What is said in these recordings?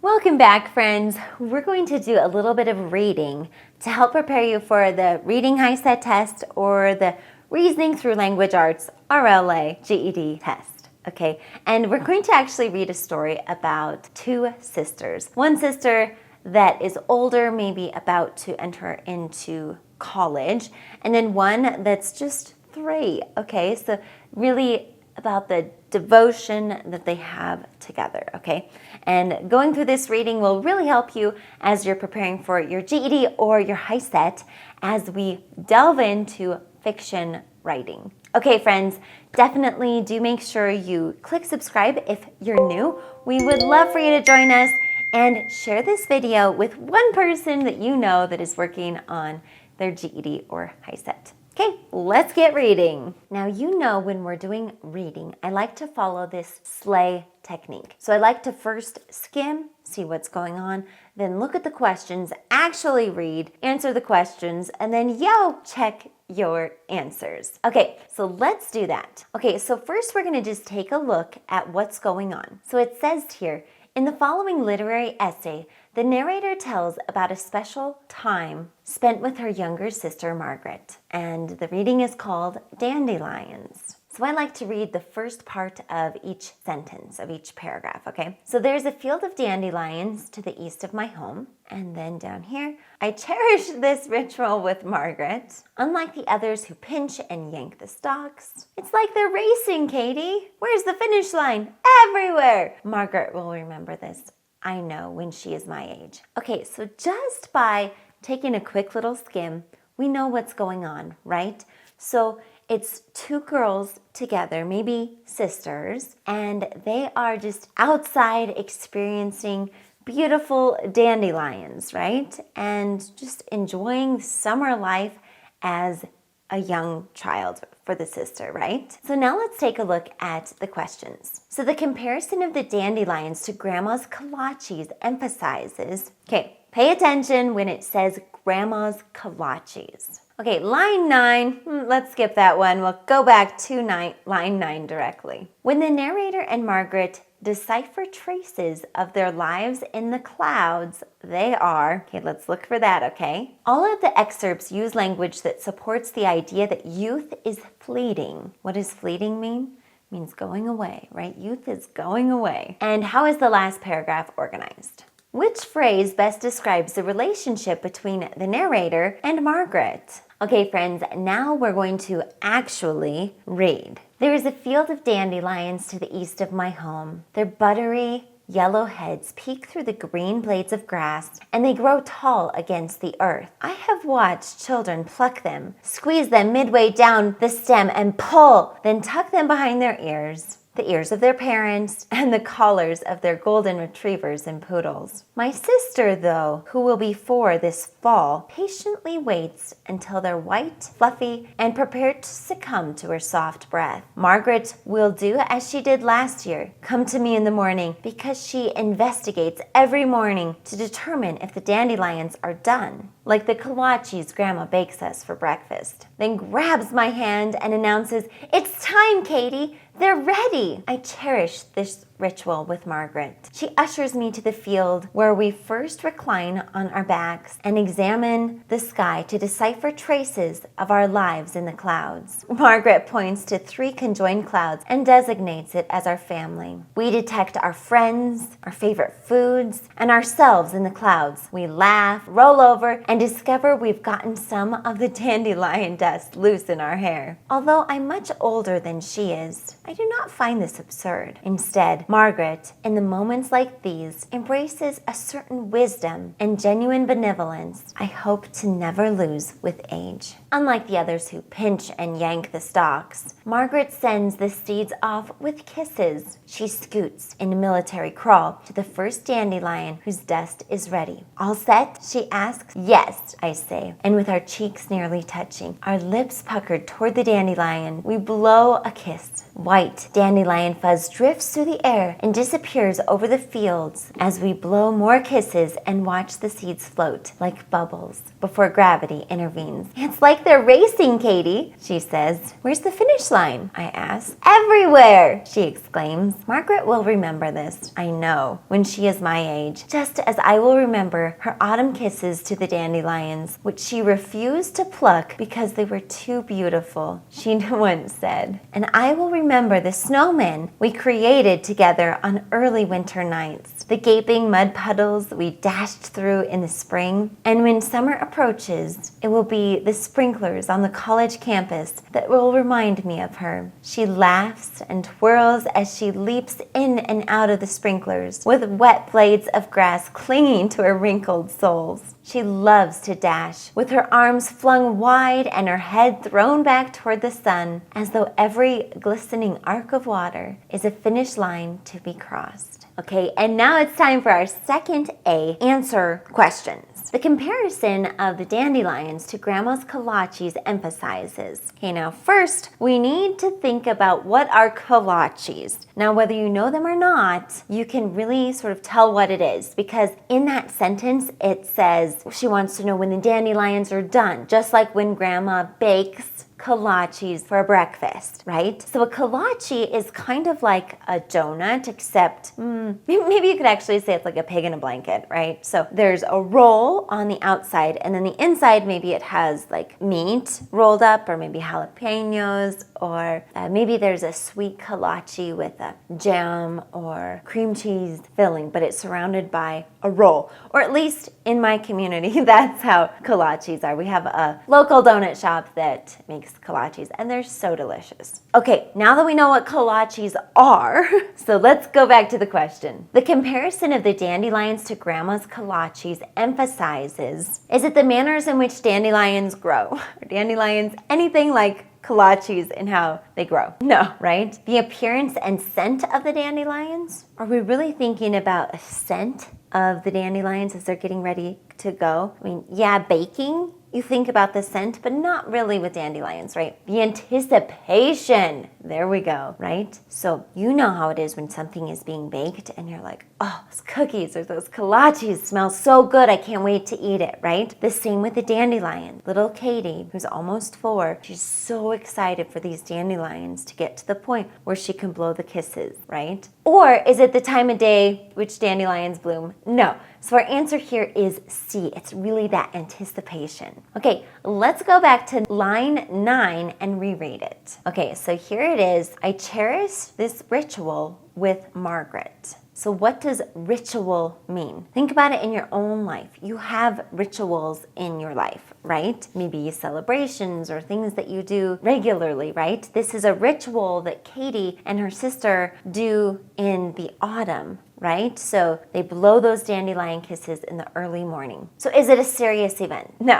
Welcome back, friends. We're going to do a little bit of reading to help prepare you for the Reading HiSET test or the Reasoning Through Language Arts RLA GED test. Okay, and we're going to actually read a story about two sisters. One sister that is older, maybe about to enter into college, and then one that's just 3. Okay, so really about the devotion that they have together, okay? And going through this reading will really help you as you're preparing for your GED or your HiSET as we delve into fiction writing. Okay, friends, definitely do make sure you click subscribe if you're new. We would love for you to join us and share this video with one person that you know that is working on their GED or HiSET. Okay, let's get reading. Now, you know when we're doing reading, I like to follow this sleigh technique. So I like to first skim, see what's going on, then look at the questions, actually read, answer the questions, and then check your answers. Okay, so let's do that. Okay, so first we're gonna just take a look at what's going on. So it says here, in the following literary essay, the narrator tells about a special time spent with her younger sister, Margaret, and the reading is called Dandelions. So I like to read the first part of each sentence, of each paragraph, okay? So there's a field of dandelions to the east of my home, and then down here, I cherish this ritual with Margaret. Unlike the others who pinch and yank the stalks, it's like they're racing, Katie. Where's the finish line? Everywhere! Margaret will remember this. I know when she is my age. Okay, so just by taking a quick little skim, we know what's going on, right? So it's 2 girls together, maybe sisters, and they are just outside experiencing beautiful dandelions, right? And just enjoying summer life as a young child for the sister, right? So now let's take a look at the questions. So the comparison of the dandelions to Grandma's kolaches emphasizes, okay, pay attention when it says Grandma's kolaches. Okay, line 9, let's skip that one. We'll go back to line 9 directly. When the narrator and Margaret decipher traces of their lives in the clouds, they are, okay, let's look for that, okay? All of the excerpts use language that supports the idea that youth is fleeting. What does fleeting mean? It means going away, right? Youth is going away. And how is the last paragraph organized? Which phrase best describes the relationship between the narrator and Margaret? Okay, friends, now we're going to actually read. There is a field of dandelions to the east of my home. Their buttery yellow heads peek through the green blades of grass, and they grow tall against the earth. I have watched children pluck them, squeeze them midway down the stem, and pull, then tuck them behind their ears, the ears of their parents, and the collars of their golden retrievers and poodles. My sister, though, who will be 4 this fall, patiently waits until they're white, fluffy, and prepared to succumb to her soft breath. Margaret will do as she did last year, come to me in the morning, because she investigates every morning to determine if the dandelions are done, like the kolaches Grandma bakes us for breakfast. Then grabs my hand and announces, "It's time, Katie! They're ready!" I cherish this ritual with Margaret. She ushers me to the field where we first recline on our backs and examine the sky to decipher traces of our lives in the clouds. Margaret points to 3 conjoined clouds and designates it as our family. We detect our friends, our favorite foods, and ourselves in the clouds. We laugh, roll over, and discover we've gotten some of the dandelion dust loose in our hair. Although I'm much older than she is, I do not find this absurd. Instead, Margaret, in the moments like these, embraces a certain wisdom and genuine benevolence I hope to never lose with age. Unlike the others who pinch and yank the stalks, Margaret sends the seeds off with kisses. She scoots in a military crawl to the first dandelion whose dust is ready. All set? She asks. Yes, I say, and with our cheeks nearly touching, our lips puckered toward the dandelion, we blow a kiss White dandelion fuzz drifts through the air and disappears over the fields as we blow more kisses and watch the seeds float like bubbles before gravity intervenes. It's like they're racing, Katie, she says. Where's the finish line? I ask. Everywhere, she exclaims. Margaret will remember this, I know, when she is my age, just as I will remember her autumn kisses to the dandelions, which she refused to pluck because they were too beautiful, she once said. And I will remember the snowmen we created together on early winter nights, the gaping mud puddles we dashed through in the spring, and when summer approaches, it will be the sprinklers on the college campus that will remind me of her. She laughs and twirls as she leaps in and out of the sprinklers, with wet blades of grass clinging to her wrinkled soles. She loves to dash, with her arms flung wide and her head thrown back toward the sun, as though every glistening arc of water is a finish line to be crossed. Okay, and now it's time for our second A, answer questions. The comparison of the dandelions to Grandma's kolaches emphasizes. Okay, now first, we need to think about what are kolaches. Now, whether you know them or not, you can really sort of tell what it is, because in that sentence, it says she wants to know when the dandelions are done, just like when Grandma bakes kolaches for breakfast, right? So a kolache is kind of like a donut, except maybe you could actually say it's like a pig in a blanket, right? So there's a roll on the outside, and then the inside, maybe it has like meat rolled up, or maybe jalapenos, or maybe there's a sweet kolache with a jam or cream cheese filling, but it's surrounded by a roll. Or at least in my community, that's how kolaches are. We have a local donut shop that makes kolaches, and they're so delicious. Okay, now that we know what kolaches are, so let's go back to the question. The comparison of the dandelions to Grandma's kolaches emphasizes, is it the manners in which dandelions grow? Are dandelions anything like kolaches in how they grow? No, right? The appearance and scent of the dandelions? Are we really thinking about a scent of the dandelions as they're getting ready to go? I mean, yeah, baking, you think about the scent, but not really with dandelions, right? The anticipation, there we go, right? So you know how it is when something is being baked and you're like, oh, those cookies or those kolaches smell so good, I can't wait to eat it, right? The same with the dandelion. Little Katie, who's almost 4, she's so excited for these dandelions to get to the point where she can blow the kisses, right? Or is it the time of day which dandelions bloom? No. So our answer here is C. It's really that anticipation. Okay, let's go back to line 9 and reread it. Okay, so here it is. I cherish this ritual with Margaret. So what does ritual mean? Think about it in your own life. You have rituals in your life, right? Maybe celebrations or things that you do regularly, right? This is a ritual that Katie and her sister do in the autumn, right? So they blow those dandelion kisses in the early morning. So is it a serious event? No.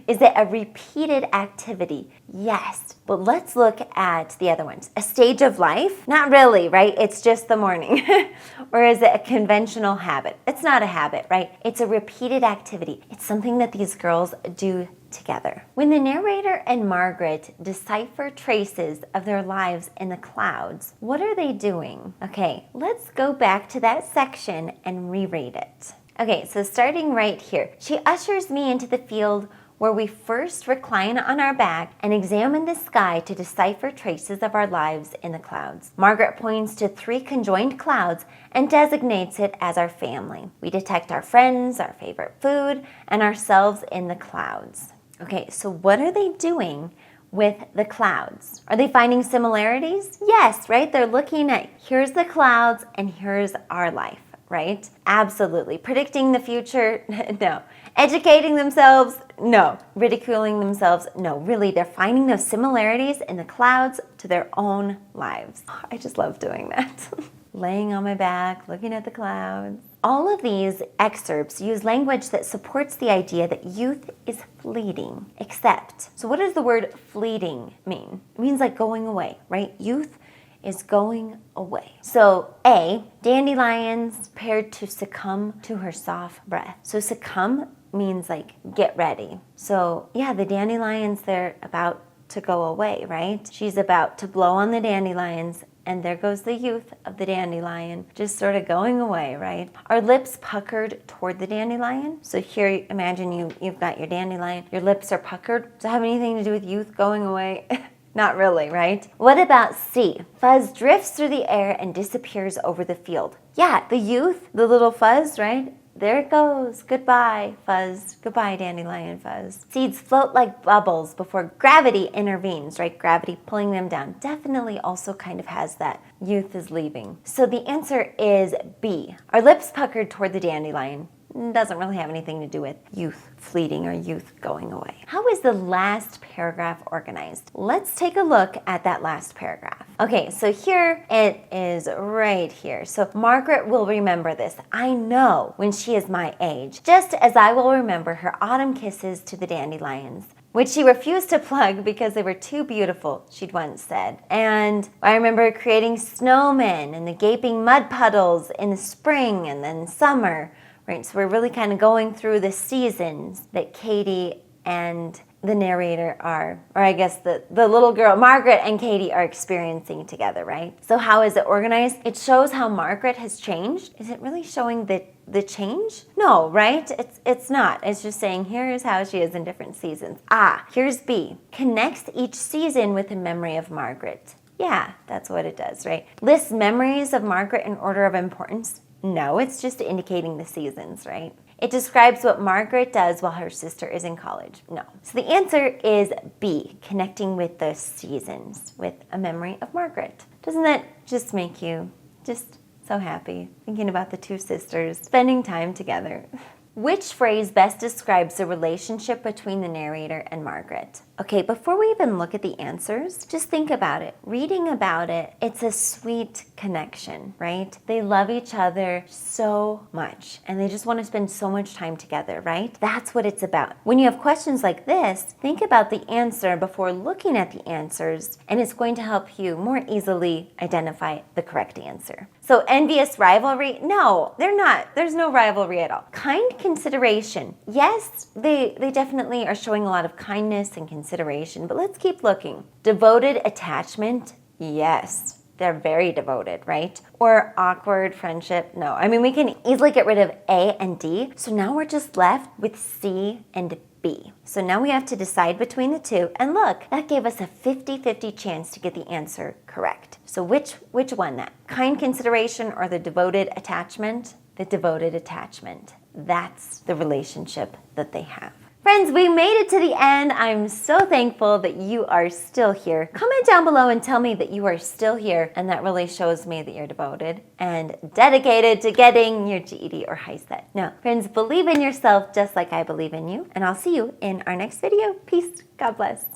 Is it a repeated activity? Yes. But let's look at the other ones. A stage of life? Not really, right? It's just the morning. Or is it a conventional habit? It's not a habit, right? It's a repeated activity. It's something that these girls do together. When the narrator and Margaret decipher traces of their lives in the clouds, what are they doing? Okay, let's go back to that section and reread it. Okay, so starting right here, she ushers me into the field where we first recline on our back and examine the sky to decipher traces of our lives in the clouds. Margaret points to 3 conjoined clouds and designates it as our family. We detect our friends, our favorite food, and ourselves in the clouds. Okay, so what are they doing with the clouds? Are they finding similarities? Yes, right? They're looking at, here's the clouds and here's our life, right? Absolutely. Predicting the future? No. Educating themselves? No. Ridiculing themselves? No. Really, they're finding those similarities in the clouds to their own lives. I just love doing that. Laying on my back, looking at the clouds. All of these excerpts use language that supports the idea that youth is fleeting, except. So what does the word fleeting mean? It means like going away, right? Youth is going away. So A, dandelions paired to succumb to her soft breath. So succumb means like get ready. So yeah, the dandelions, they're about to go away, right? She's about to blow on the dandelions, and there goes the youth of the dandelion, just sort of going away, right? Our lips puckered toward the dandelion. So here, imagine you've got your dandelion, your lips are puckered. Does it have anything to do with youth going away? Not really, right? What about C? Fuzz drifts through the air and disappears over the field. Yeah, the youth, the little fuzz, right? There it goes. Goodbye, fuzz. Goodbye, dandelion fuzz. Seeds float like bubbles before gravity intervenes, right? Gravity pulling them down. Definitely also kind of has that youth is leaving. So the answer is B. Our lips puckered toward the dandelion. Doesn't really have anything to do with youth fleeting or youth going away. How is the last paragraph organized? Let's take a look at that last paragraph. Okay, so here it is right here. So Margaret will remember this. I know when she is my age, just as I will remember her autumn kisses to the dandelions, which she refused to plug because they were too beautiful, she'd once said. And I remember creating snowmen and the gaping mud puddles in the spring and then summer. Right, so we're really kind of going through the seasons that Katie and the narrator are, or I guess the little girl, Margaret and Katie are experiencing together, right? So how is it organized? It shows how Margaret has changed. Is it really showing the change? No, right? It's not. It's just saying here's how she is in different seasons. Here's B. Connects each season with a memory of Margaret. Yeah, that's what it does, right? Lists memories of Margaret in order of importance. No, it's just indicating the seasons, right? It describes what Margaret does while her sister is in college. No. So the answer is B, connecting with the seasons, with a memory of Margaret. Doesn't that just make you just so happy, thinking about the two sisters spending time together? Which phrase best describes the relationship between the narrator and Margaret? Okay, before we even look at the answers, just think about it. Reading about it, it's a sweet connection, right? They love each other so much, and they just want to spend so much time together, right? That's what it's about. When you have questions like this, think about the answer before looking at the answers, and it's going to help you more easily identify the correct answer. So envious rivalry? No, they're not. There's no rivalry at all. Kind consideration. Yes, they definitely are showing a lot of kindness and consideration, but let's keep looking. Devoted attachment? Yes. They're very devoted, right? Or awkward friendship? No. I mean, we can easily get rid of A and D. So now we're just left with C and B. So now we have to decide between the two. And look, that gave us a 50-50 chance to get the answer correct. So which one that? Kind consideration or the devoted attachment? The devoted attachment. That's the relationship that they have. Friends, we made it to the end. I'm so thankful that you are still here. Comment down below and tell me that you are still here, and that really shows me that you're devoted and dedicated to getting your GED or HiSET. Now, friends, believe in yourself just like I believe in you, and I'll see you in our next video. Peace. God bless.